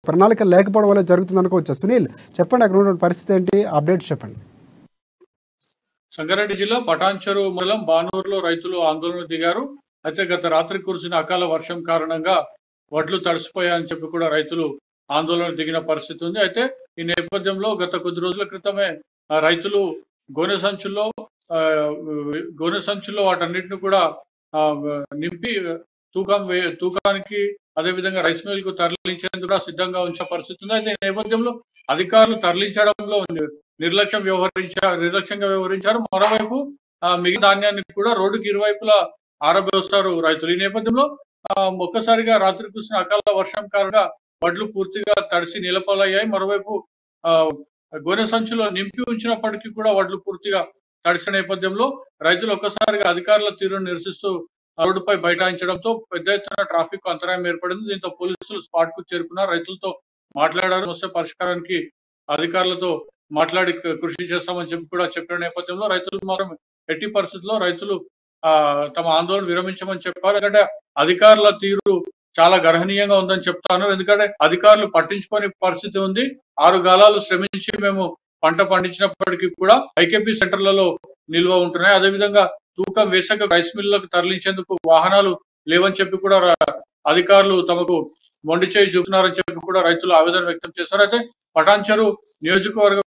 ప్రణాళిక లేకపోవడం వల్ల జరుగుతుంది అనుకోవచ్చా? సునీల్ చెప్పండి, అక్కడ ఉన్న పరిస్థితి ఏంటి, అప్డేట్స్ చెప్పండి. సంగారెడ్డి జిల్లా పటాన్చెరు మండలం బానూరులో రైతులు ఆందోళన దిగారు. అయితే గత రాత్రి కురిసిన అకాల వర్షం కారణంగా వడ్లు తడిసిపోయాయని చెప్పి కూడా రైతులు ఆందోళన దిగిన పరిస్థితి ఉంది. అయితే ఈ నేపథ్యంలో గత కొద్ది రోజుల క్రితమే రైతులు గోనె సంచుల్లో వాటన్నిటిని కూడా నింపి తూకానికి అదేవిధంగా రైస్ మిల్ కు తరలించేందుకు కూడా సిద్ధంగా ఉంచిన పరిస్థితి ఉంది. అయితే ఈ నేపథ్యంలో అధికారులు తరలించడంలో నిర్లక్ష్యంగా వ్యవహరించారు. మరోవైపు మిగిలిన ధాన్యాన్ని కూడా రోడ్డుకి ఇరువైపులా ఆరబోస్తారు రైతులు. ఈ నేపథ్యంలో ఒక్కసారిగా రాత్రి కురిసిన అకాల వర్షం కారణంగా వడ్లు పూర్తిగా తడిసి నీలపాలయ్యాయి. మరోవైపు గోనె సంచులో నింపి ఉంచినప్పటికీ కూడా వడ్లు పూర్తిగా తడిసిన నేపథ్యంలో రైతులు ఒక్కసారిగా అధికారుల తీరును నిరసిస్తూ రోడ్డుపై బైఠాయించడంతో పెద్ద ఎత్తున ట్రాఫిక్ అంతరాయం ఏర్పడింది. దీంతో పోలీసులు స్పాట్ కు చేరుకున్నారు. రైతులతో మాట్లాడారు. సమస్య పరిష్కారానికి అధికారులతో మాట్లాడి కృషి చేస్తామని చెప్పి కూడా చెప్పిన నేపథ్యంలో రైతులు మాత్రం ఎట్టి పరిస్థితుల్లో రైతులు తమ ఆందోళన విరమించమని చెప్పారు. ఎందుకంటే అధికారుల తీరు చాలా గర్హనీయంగా ఉందని చెప్తాను. ఎందుకంటే అధికారులు పట్టించుకునే పరిస్థితి ఉంది. 6 గాలాలు శ్రమించి మేము పంట పండించినప్పటికీ కూడా ఐకేపీ సెంటర్లలో నిల్వ ఉంటున్నాయి. అదేవిధంగా తూకం వేసాక రైస్ మిల్లులకు తరలించేందుకు వాహనాలు లేవని చెప్పి కూడా అధికారులు తమకు మొండి చేయి చూపుతున్నారని చెప్పి కూడా రైతులు ఆవేదన వ్యక్తం చేశారు. అయితే పటాన్చెరు నియోజకవర్గ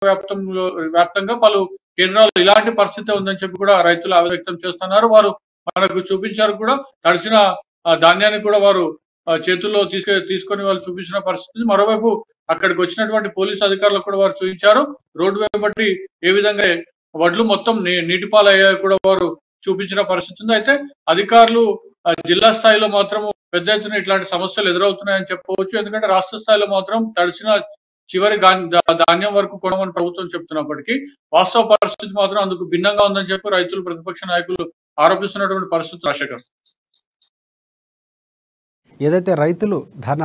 వ్యాప్తంగా పలు కేంద్రాలు ఇలాంటి పరిస్థితి ఉందని చెప్పి కూడా రైతులు ఆవేదన వ్యక్తం చేస్తున్నారు. వారు మనకు చూపించారు కూడా, తడిసిన ధాన్యాన్ని కూడా వారు చేతుల్లో తీసుకొని వాళ్ళు చూపించిన పరిస్థితి. మరోవైపు అక్కడికి వచ్చినటువంటి పోలీసు అధికారులకు కూడా వారు చూపించారు. రోడ్డు వెంబడి ఏ విధంగా వడ్లు మొత్తం నీటిపాలయ్యాయో కూడా వారు చూపించిన పరిస్థితి ఉంది. అయితే అధికారులు జిల్లా స్థాయిలో మాత్రం పెద్ద ఎత్తున ఇట్లాంటి సమస్యలు ఎదురవుతున్నాయని చెప్పవచ్చు. ఎందుకంటే రాష్ట్ర స్థాయిలో మాత్రం తడిసిన చివరి ధాన్యం వరకు కొనమని ప్రభుత్వం చెప్తున్నప్పటికీ వాస్తవ పరిస్థితి మాత్రం అందుకు భిన్నంగా ఉందని చెప్పి రైతులు, ప్రతిపక్ష నాయకులు ఆరోపిస్తున్నటువంటి పరిస్థితి. రాజశేఖర్, ఏదైతే రైతులు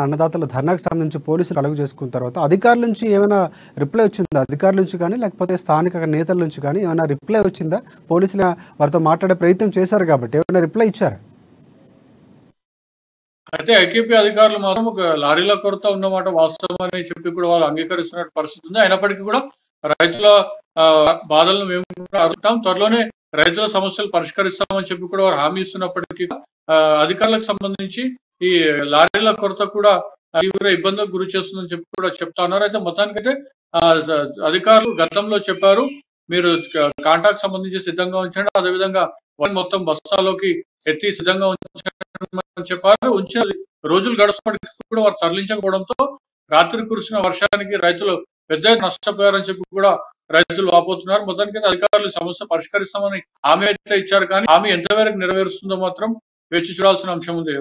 అన్నదాతలు ధర్నాకు సంబంధించి పోలీసులు అడుగు చేసుకున్న తర్వాత అధికారుల నుంచి ఏమైనా రిప్లై వచ్చిందా? అధికారుల నుంచి కానీ లేకపోతే స్థానిక నేతల నుంచి కానీ ఏమైనా రిప్లై వచ్చిందా? పోలీసులు వారితో మాట్లాడే ప్రయత్నం చేశారు కాబట్టి ఏమైనా రిప్లై ఇచ్చారా? అయితే ఐకేపీ అధికారులు మాత్రం ఒక లారీల కొరత ఉన్నమాట వాస్తవం అని చెప్పి కూడా వాళ్ళు అంగీకరిస్తున్న పరిస్థితి ఉంది. అయినప్పటికీ కూడా రైతుల బాధలను మేము కూడా అడుగుతాం, త్వరలోనే రైతుల సమస్యలు పరిష్కరిస్తామని చెప్పి కూడా వారు హామీ ఇస్తున్నప్పటికీ అధికారులకు సంబంధించి ఈ లారీల కొరత కూడా తీవ్ర ఇబ్బందులకు గురి చేస్తుందని చెప్పి కూడా చెప్తా ఉన్నారు. అయితే మొత్తానికైతే అధికారులు గతంలో చెప్పారు, మీరు కాంటాక్ట్ సంబంధించి సిద్ధంగా ఉంచండి, అదేవిధంగా మొత్తం బస్తాలోకి ఎత్తి సిద్ధంగా ఉంచని చెప్పారు. ఉంచిన రోజులు గడుస్తున్నప్పటికీ కూడా వారు తరలించకపోవడంతో రాత్రి కురిసిన వర్షానికి రైతులు పెద్ద నష్టపోయారని చెప్పి కూడా రైతులు వాపోతున్నారు. మొత్తానికి అధికారులు సమస్య పరిష్కరిస్తామని హామీ అయితే ఇచ్చారు, కానీ హామీ ఎంతవరకు నెరవేరుస్తుందో మాత్రం వేచి చూడాల్సిన అంశం ఉంది.